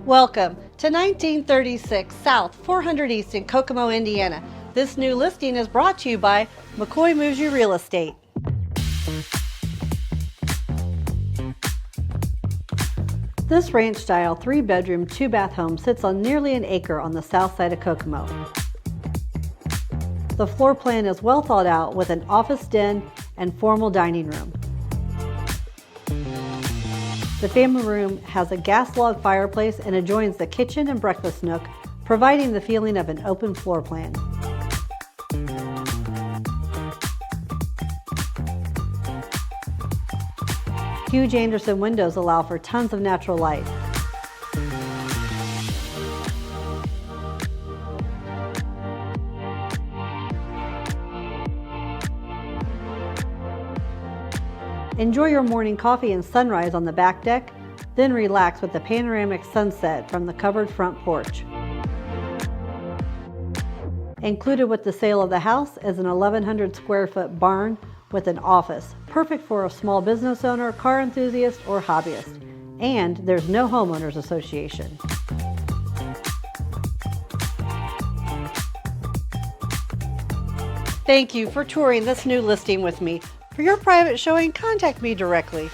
Welcome to 1936 South 400 East in Kokomo, Indiana. This new listing is brought to you by McCoy Moves You Real Estate. This ranch-style 3-bedroom, 2-bath home sits on nearly an acre on the south side of Kokomo. The floor plan is well thought out with an office den and formal dining room. The family room has a gas log fireplace and adjoins the kitchen and breakfast nook, providing the feeling of an open floor plan. Huge Anderson windows allow for tons of natural light. Enjoy your morning coffee and sunrise on the back deck, then relax with the panoramic sunset from the covered front porch. Included with the sale of the house is an 1,100 square foot barn with an office, perfect for a small business owner, car enthusiast, or hobbyist. And there's no homeowners association. Thank you for touring this new listing with me. For your private showing, contact me directly.